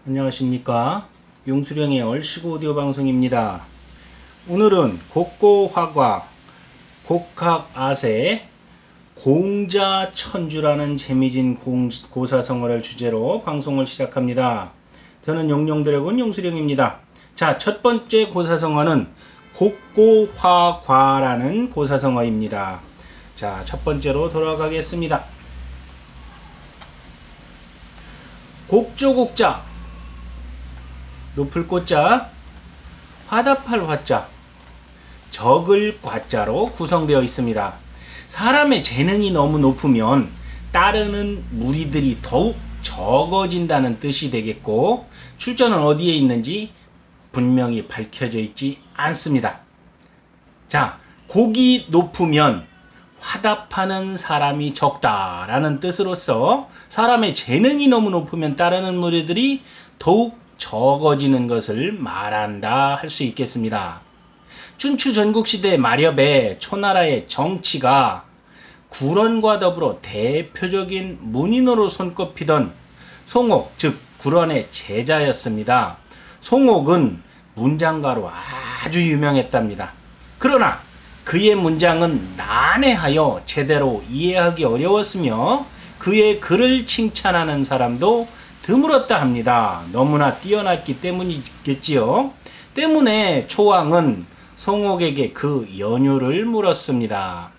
안녕하십니까. 용수령의 얼씨구 오디오 방송입니다. 오늘은 곡고화과 곡학아세 공자천주라는 재미진 고사성어를 주제로 방송을 시작합니다. 저는 용룡드래곤 용수령입니다. 자, 첫 번째 고사성어는 곡고화과라는 고사성어입니다. 자, 첫 번째로 돌아가겠습니다. 곡조곡자, 높을 꽃자, 화답할 화자, 적을 과자로 구성되어 있습니다. 사람의 재능이 너무 높으면 따르는 무리들이 더욱 적어진다는 뜻이 되겠고, 출처는 어디에 있는지 분명히 밝혀져 있지 않습니다. 자, 곡이 높으면 화답하는 사람이 적다라는 뜻으로서 사람의 재능이 너무 높으면 따르는 무리들이 더욱 적어지는 것을 말한다 할 수 있겠습니다. 춘추 전국시대 마렵에 초나라의 정치가 구런과 더불어 대표적인 문인으로 손꼽히던 송옥, 즉 구런의 제자였습니다. 송옥은 문장가로 아주 유명했답니다. 그러나 그의 문장은 난해하여 제대로 이해하기 어려웠으며 그의 글을 칭찬하는 사람도 드물었다 합니다. 너무나 뛰어났기 때문이겠지요. 때문에 초왕은 송옥에게 그 연유를 물었습니다.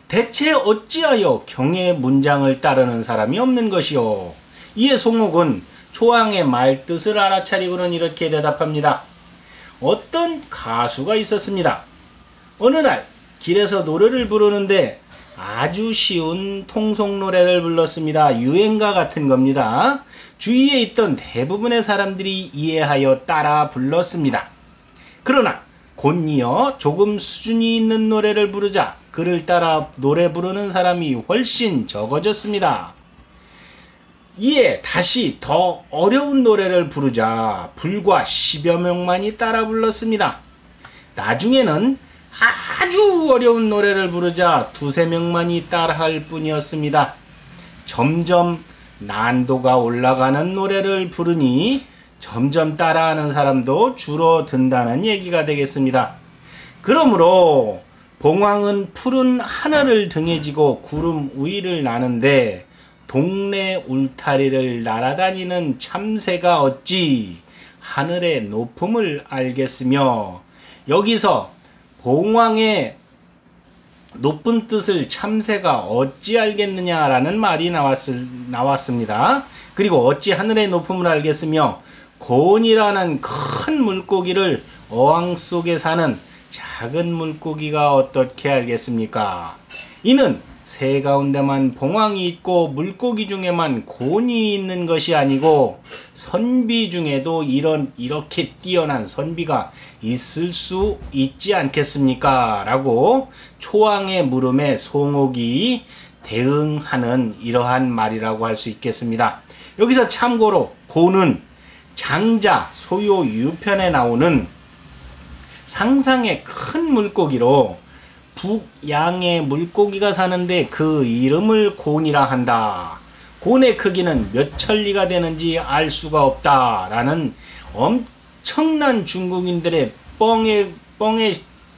대체 어찌하여 경의 문장을 따르는 사람이 없는 것이오? 이에 송옥은 초왕의 말뜻을 알아차리고는 이렇게 대답합니다. 어떤 가수가 있었습니다. 어느 날 길에서 노래를 부르는데 아주 쉬운 통속노래를 불렀습니다. 유행가 같은 겁니다. 주위에 있던 대부분의 사람들이 이해하여 따라 불렀습니다. 그러나 곧이어 조금 수준이 있는 노래를 부르자 그를 따라 노래 부르는 사람이 훨씬 적어졌습니다. 이에 다시 더 어려운 노래를 부르자 불과 10여 명만이 따라 불렀습니다. 나중에는 아주 어려운 노래를 부르자 두세 명만이 따라할 뿐이었습니다. 점점 난도가 올라가는 노래를 부르니 점점 따라하는 사람도 줄어든다는 얘기가 되겠습니다. 그러므로 봉황은 푸른 하늘을 등에 지고 구름 위를 나는데 동네 울타리를 날아다니는 참새가 어찌 하늘의 높음을 알겠으며, 여기서 봉황의 높은 뜻을 참새가 어찌 알겠느냐라는 말이 나왔습니다. 그리고 어찌 하늘의 높음을 알겠으며 곤이라는 큰 물고기를 어항 속에 사는 작은 물고기가 어떻게 알겠습니까? 이는 새 가운데만 봉황이 있고 물고기 중에만 곤이 있는 것이 아니고 선비 중에도 이렇게 뛰어난 선비가 있을 수 있지 않겠습니까? 라고 초왕의 물음에 송옥이 대응하는 이러한 말이라고 할 수 있겠습니다. 여기서 참고로 곤은 장자 소요 유편에 나오는 상상의 큰 물고기로 북양의 물고기가 사는데 그 이름을 곤이라 한다. 곤의 크기는 몇 천리가 되는지 알 수가 없다 라는 엄청난 중국인들의 뻥에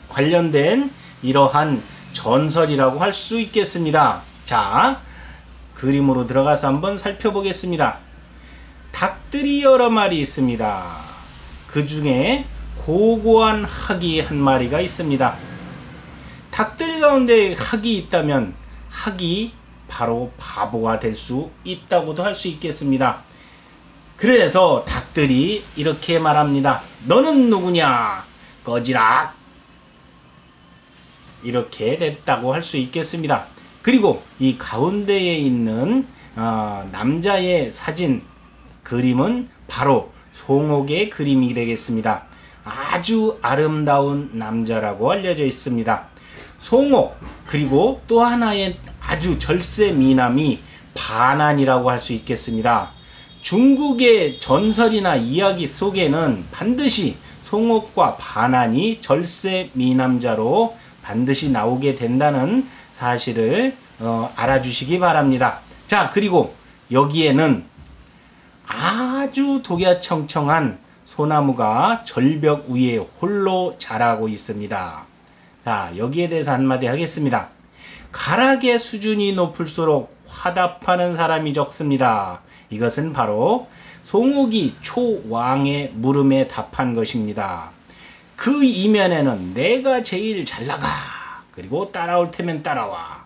관련된 이러한 전설이라고 할 수 있겠습니다. 자, 그림으로 들어가서 한번 살펴보겠습니다. 닭들이 여러 마리 있습니다. 그 중에 고고한 학이 한 마리가 있습니다. 닭들 가운데 학이 있다면 학이 바로 바보가 될 수 있다고도 할 수 있겠습니다. 그래서 닭들이 이렇게 말합니다. 너는 누구냐? 꺼지라. 이렇게 됐다고 할 수 있겠습니다. 그리고 이 가운데에 있는 남자의 사진 그림은 바로 송옥의 그림이 되겠습니다. 아주 아름다운 남자라고 알려져 있습니다. 송옥, 그리고 또 하나의 아주 절세 미남이 반안이라고 할 수 있겠습니다. 중국의 전설이나 이야기 속에는 반드시 송옥과 반안이 절세 미남자로 반드시 나오게 된다는 사실을 알아주시기 바랍니다. 자, 그리고 여기에는 아주 독야청청한 소나무가 절벽 위에 홀로 자라고 있습니다. 자, 여기에 대해서 한마디 하겠습니다. 가락의 수준이 높을수록 화답하는 사람이 적습니다. 이것은 바로 송옥이 초왕의 물음에 답한 것입니다. 그 이면에는 내가 제일 잘나가, 그리고 따라올 테면 따라와.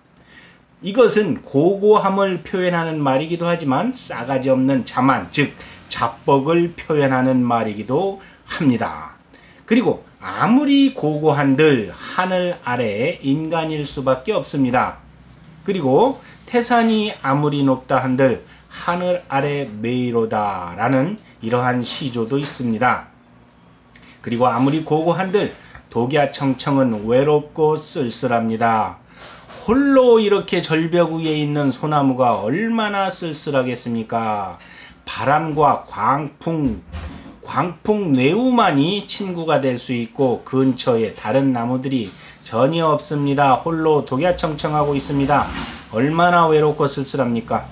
이것은 고고함을 표현하는 말이기도 하지만 싸가지 없는 자만, 즉 자뻑을 표현하는 말이기도 합니다. 그리고 아무리 고고한들 하늘 아래에 인간일 수밖에 없습니다. 그리고 태산이 아무리 높다 한들 하늘 아래 메이로다 라는 이러한 시조도 있습니다. 그리고 아무리 고고한들 독야청청은 외롭고 쓸쓸합니다. 홀로 이렇게 절벽 위에 있는 소나무가 얼마나 쓸쓸하겠습니까? 바람과 광풍 뇌우만이 친구가 될 수 있고 근처에 다른 나무들이 전혀 없습니다. 홀로 독야청청하고 있습니다. 얼마나 외롭고 쓸쓸합니까?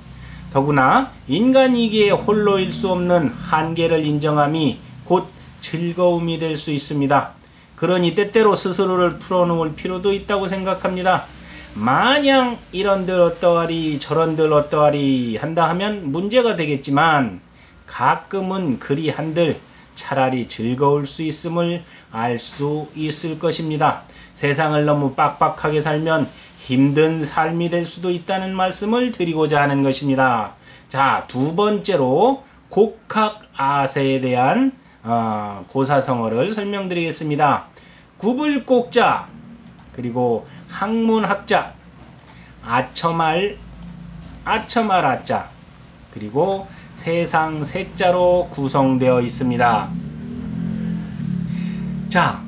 더구나 인간이기에 홀로일 수 없는 한계를 인정함이 곧 즐거움이 될 수 있습니다. 그러니 때때로 스스로를 풀어놓을 필요도 있다고 생각합니다. 마냥 이런들 어떠하리 저런들 어떠하리 한다 하면 문제가 되겠지만 가끔은 그리 한들 차라리 즐거울 수 있음을 알 수 있을 것입니다. 세상을 너무 빡빡하게 살면 힘든 삶이 될 수도 있다는 말씀을 드리고자 하는 것입니다. 자, 두 번째로 곡학아세에 대한 고사성어를 설명드리겠습니다. 구불곡자, 그리고 학문학자, 아첨할 아자, 그리고 세상 세자로 구성되어 있습니다. 자,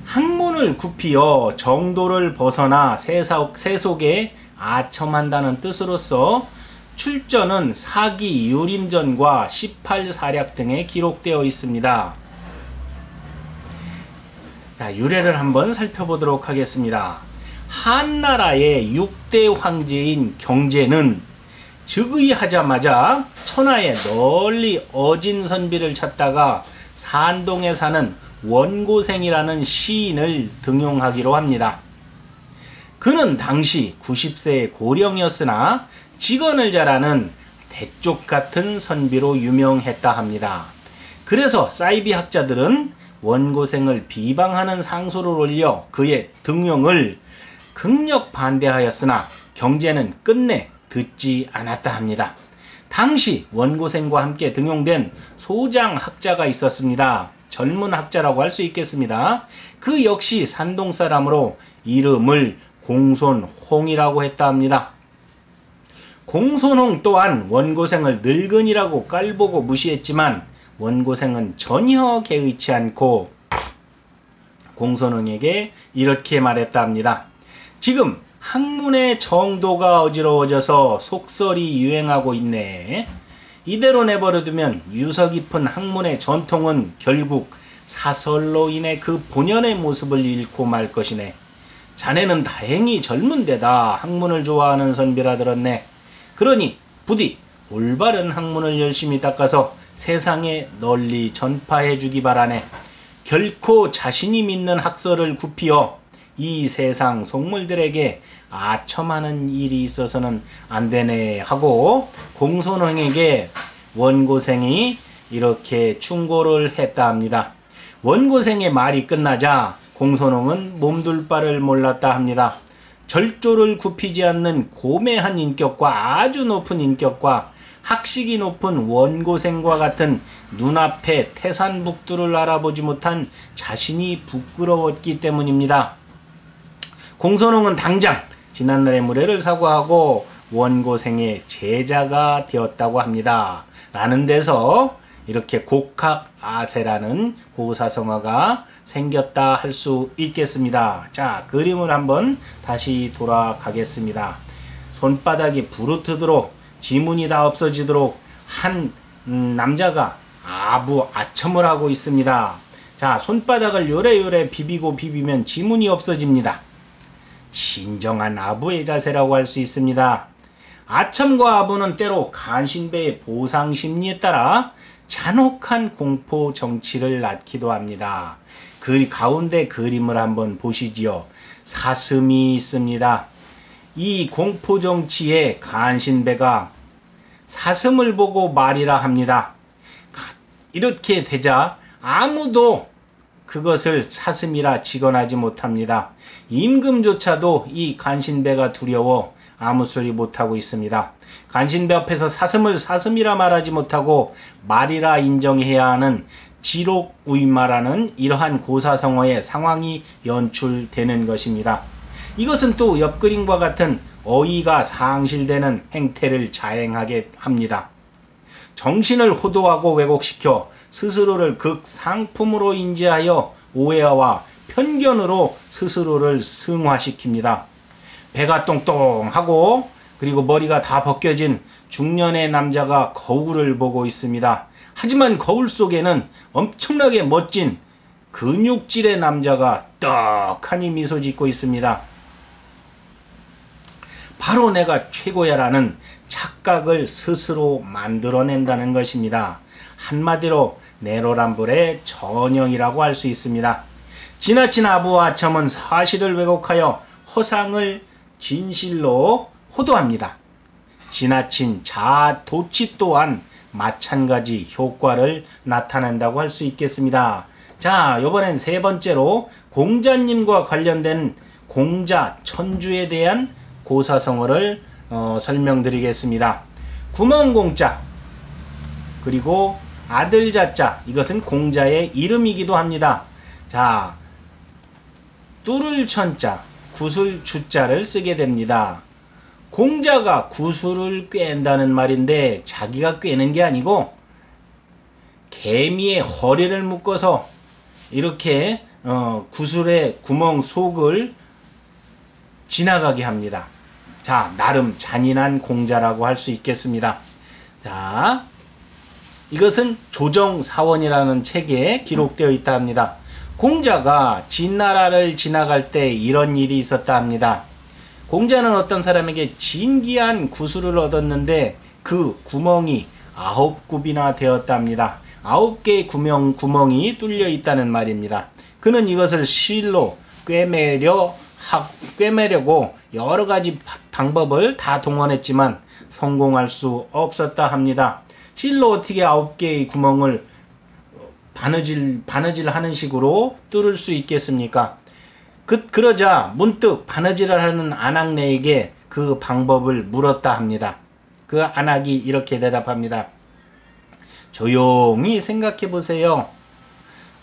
학문을 굽히어 정도를 벗어나 세속에 아첨한다는 뜻으로서 출전은 사기 유림전과 18사략 등에 기록되어 있습니다. 자, 유래를 한번 살펴보도록 하겠습니다. 한나라의 6대 황제인 경제는 즉위하자마자 천하에 널리 어진 선비를 찾다가 산동에 사는 원고생이라는 시인을 등용하기로 합니다. 그는 당시 90세의 고령이었으나 직언을 잘하는 대쪽 같은 선비로 유명했다 합니다. 그래서 사이비 학자들은 원고생을 비방하는 상소를 올려 그의 등용을 극력 반대하였으나 경제는 끝내 듣지 않았다 합니다. 당시 원고생과 함께 등용된 소장 학자가 있었습니다. 젊은 학자라고 할 수 있겠습니다. 그 역시 산동 사람으로 이름을 공손홍이라고 했다 합니다. 공손홍 또한 원고생을 늙은이라고 깔보고 무시했지만 원고생은 전혀 개의치 않고 공손홍에게 이렇게 말했다 합니다. 지금 학문의 정도가 어지러워져서 속설이 유행하고 있네. 이대로 내버려두면 유서 깊은 학문의 전통은 결국 사설로 인해 그 본연의 모습을 잃고 말 것이네. 자네는 다행히 젊은 데다 학문을 좋아하는 선비라 들었네. 그러니 부디 올바른 학문을 열심히 닦아서 세상에 널리 전파해 주기 바라네. 결코 자신이 믿는 학설을 굽히어 이 세상 속물들에게 아첨하는 일이 있어서는 안 되네 하고 공손홍에게 원고생이 이렇게 충고를 했다 합니다. 원고생의 말이 끝나자 공손홍은 몸둘 바를 몰랐다 합니다. 절조를 굽히지 않는 고매한 인격과 아주 높은 인격과 학식이 높은 원고생과 같은 눈앞에 태산북두를 알아보지 못한 자신이 부끄러웠기 때문입니다. 공손홍은 당장 지난날의 무례를 사과하고 원고생의 제자가 되었다고 합니다. 라는 데서 이렇게 곡학아세라는 고사성어가 생겼다 할 수 있겠습니다. 자, 그림을 한번 다시 돌아가겠습니다. 손바닥이 부르트도록 지문이 다 없어지도록 한 남자가 아첨을 하고 있습니다. 자, 손바닥을 요래요래 비비고 비비면 지문이 없어집니다. 진정한 아부의 자세라고 할 수 있습니다. 아첨과 아부는 때로 간신배의 보상 심리에 따라 잔혹한 공포 정치를 낳기도 합니다. 그 가운데 그림을 한번 보시지요. 사슴이 있습니다. 이 공포 정치에 간신배가 사슴을 보고 말이라 합니다. 이렇게 되자 아무도 그것을 사슴이라 직언하지 못합니다. 임금조차도 이 간신배가 두려워 아무 소리 못하고 있습니다. 간신배 앞에서 사슴을 사슴이라 말하지 못하고 말이라 인정해야 하는 지록우임마라는 이러한 고사성어의 상황이 연출되는 것입니다. 이것은 또 옆그림과 같은 어이가 상실되는 행태를 자행하게 합니다. 정신을 호도하고 왜곡시켜 스스로를 극상품으로 인지하여 오해와 편견으로 스스로를 승화시킵니다. 배가 똥똥하고 그리고 머리가 다 벗겨진 중년의 남자가 거울을 보고 있습니다. 하지만 거울 속에는 엄청나게 멋진 근육질의 남자가 떡하니 미소 짓고 있습니다. 바로 내가 최고야라는 착각을 스스로 만들어낸다는 것입니다. 한마디로 내로남불의 전형이라고 할 수 있습니다. 지나친 아부와 아첨은 사실을 왜곡하여 허상을 진실로 호도합니다. 지나친 자아도취 또한 마찬가지 효과를 나타낸다고 할 수 있겠습니다. 자, 이번엔 세 번째로 공자님과 관련된 공자 천주에 대한 고사성어를 설명드리겠습니다. 구멍공자 그리고 아들자자, 이것은 공자의 이름이기도 합니다. 자, 뚫을 천자, 구슬 주자를 쓰게 됩니다. 공자가 구슬을 꿰는다는 말인데 자기가 꿰는 게 아니고 개미의 허리를 묶어서 이렇게 구슬의 구멍 속을 지나가게 합니다. 자, 나름 잔인한 공자라고 할 수 있겠습니다. 자, 이것은 조정사원이라는 책에 기록되어 있다 합니다. 공자가 진나라를 지나갈 때 이런 일이 있었다 합니다. 공자는 어떤 사람에게 진귀한 구슬을 얻었는데 그 구멍이 9굽이나 되었다 합니다. 9개의 구멍이 뚫려 있다는 말입니다. 그는 이것을 실로 꿰매려고 여러 가지 방법을 다 동원했지만 성공할 수 없었다 합니다. 실로 어떻게 9개의 구멍을 바느질 하는 식으로 뚫을 수 있겠습니까? 그러자 문득 바느질을 하는 안악내에게 그 방법을 물었다 합니다. 그 안악이 이렇게 대답합니다. 조용히 생각해 보세요.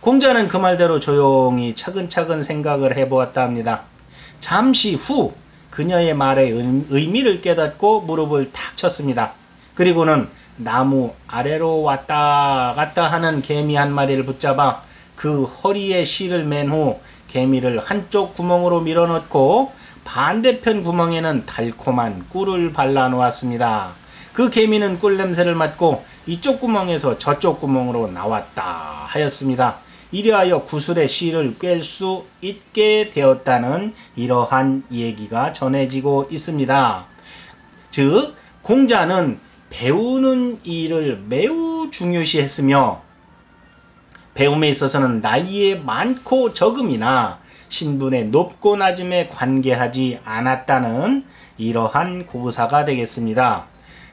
공자는 그 말대로 조용히 차근차근 생각을 해보았다 합니다. 잠시 후 그녀의 말의 의미를 깨닫고 무릎을 탁 쳤습니다. 그리고는 나무 아래로 왔다 갔다 하는 개미 한 마리를 붙잡아 그 허리에 실을 맨 후 개미를 한쪽 구멍으로 밀어넣고 반대편 구멍에는 달콤한 꿀을 발라 놓았습니다. 그 개미는 꿀 냄새를 맡고 이쪽 구멍에서 저쪽 구멍으로 나왔다 하였습니다. 이리하여 구슬의 실을 꿰 수 있게 되었다는 이러한 얘기가 전해지고 있습니다. 즉, 공자는 배우는 일을 매우 중요시했으며 배움에 있어서는 나이에 많고 적음이나 신분의 높고 낮음에 관계하지 않았다는 이러한 고사가 되겠습니다.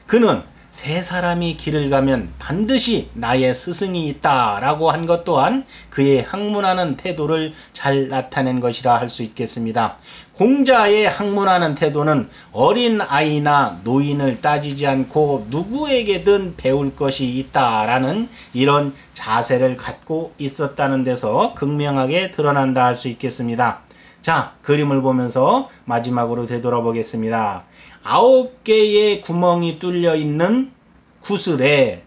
그는 세 사람이 길을 가면 반드시 나의 스승이 있다라고 한 것 또한 그의 학문하는 태도를 잘 나타낸 것이라 할 수 있겠습니다. 공자의 학문하는 태도는 어린 아이나 노인을 따지지 않고 누구에게든 배울 것이 있다라는 이런 자세를 갖고 있었다는 데서 극명하게 드러난다 할 수 있겠습니다. 자, 그림을 보면서 마지막으로 되돌아보겠습니다. 9개의 구멍이 뚫려 있는 구슬에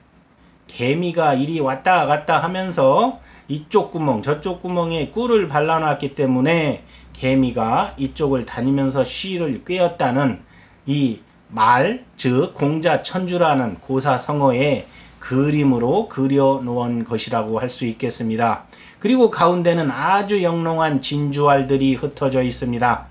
개미가 이리 왔다 갔다 하면서 이쪽 구멍 저쪽 구멍에 꿀을 발라놨기 때문에 개미가 이쪽을 다니면서 쉬를 꿰었다는 이 말, 즉 공자천주라는 고사성어의 그림으로 그려놓은 것이라고 할 수 있겠습니다. 그리고 가운데는 아주 영롱한 진주알들이 흩어져 있습니다.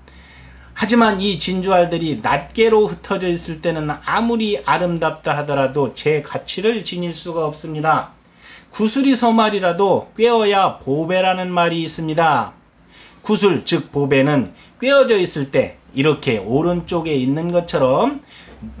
하지만 이 진주알들이 낱개로 흩어져 있을 때는 아무리 아름답다 하더라도 제 가치를 지닐 수가 없습니다. 구슬이 서말이라도 꿰어야 보배라는 말이 있습니다. 구슬 즉 보배는 꿰어져 있을 때 이렇게 오른쪽에 있는 것처럼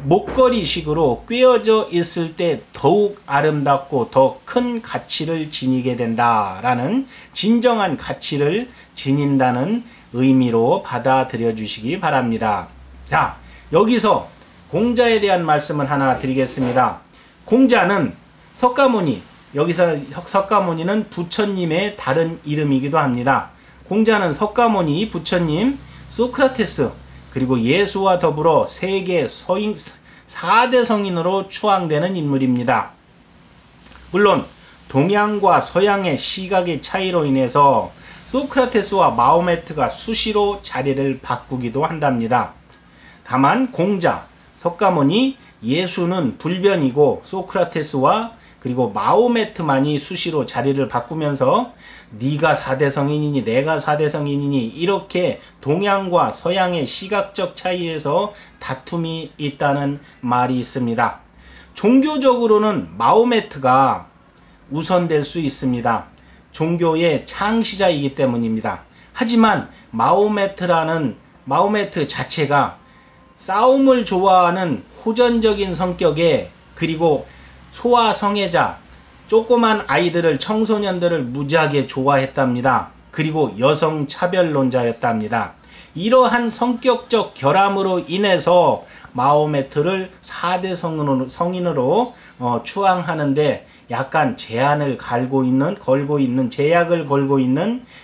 목걸이식으로 꿰어져 있을 때 더욱 아름답고 더 큰 가치를 지니게 된다라는 진정한 가치를 지닌다는 의미로 받아들여 주시기 바랍니다. 자, 여기서 공자에 대한 말씀을 하나 드리겠습니다. 공자는 석가모니, 여기서 석가모니는 부처님의 다른 이름이기도 합니다. 공자는 석가모니, 부처님, 소크라테스, 그리고 예수와 더불어 세계 4대 성인으로 추앙되는 인물입니다. 물론 동양과 서양의 시각의 차이로 인해서 소크라테스와 마호메트가 수시로 자리를 바꾸기도 한답니다. 다만 공자, 석가모니, 예수는 불변이고 소크라테스와 그리고 마호메트만이 수시로 자리를 바꾸면서 네가 4대 성인이니 내가 4대 성인이니 이렇게 동양과 서양의 시각적 차이에서 다툼이 있다는 말이 있습니다. 종교적으로는 마호메트가 우선될 수 있습니다. 종교의 창시자이기 때문입니다. 하지만 마호메트 자체가 싸움을 좋아하는 호전적인 성격에 그리고 소아성애자, 조그만 아이들을 청소년들을 무지하게 좋아했답니다. 그리고 여성 차별론자였답니다. 이러한 성격적 결함으로 인해서 마호메트를 4대 성인으로 추앙하는데 약간 제약을 걸고 있는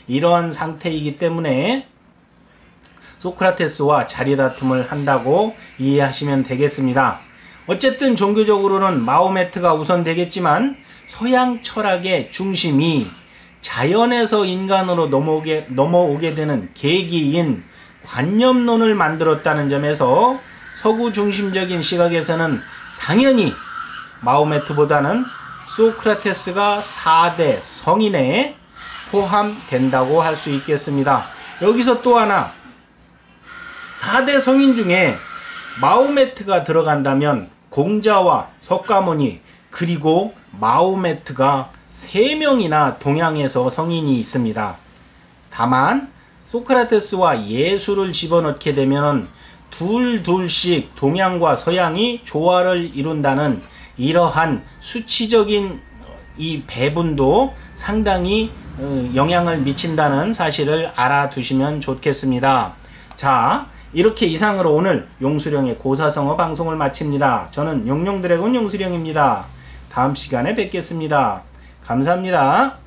이러한 상태이기 때문에 소크라테스와 자리다툼을 한다고 이해하시면 되겠습니다. 어쨌든 종교적으로는 마호메트가 우선되겠지만 서양 철학의 중심이 자연에서 인간으로 넘어오게 되는 계기인 관념론을 만들었다는 점에서 서구 중심적인 시각에서는 당연히 마호메트보다는 소크라테스가 4대 성인에 포함된다고 할 수 있겠습니다. 여기서 또 하나 4대 성인 중에 마호메트가 들어간다면 공자와 석가모니 그리고 마호메트가 3명이나 동양에서 성인이 있습니다. 다만 소크라테스와 예수를 집어넣게 되면 둘씩 동양과 서양이 조화를 이룬다는 이러한 수치적인 이 배분도 상당히 영향을 미친다는 사실을 알아두시면 좋겠습니다. 자, 이렇게 이상으로 오늘 용수령의 고사성어 방송을 마칩니다. 저는 용룡드래곤 용수령입니다. 다음 시간에 뵙겠습니다. 감사합니다.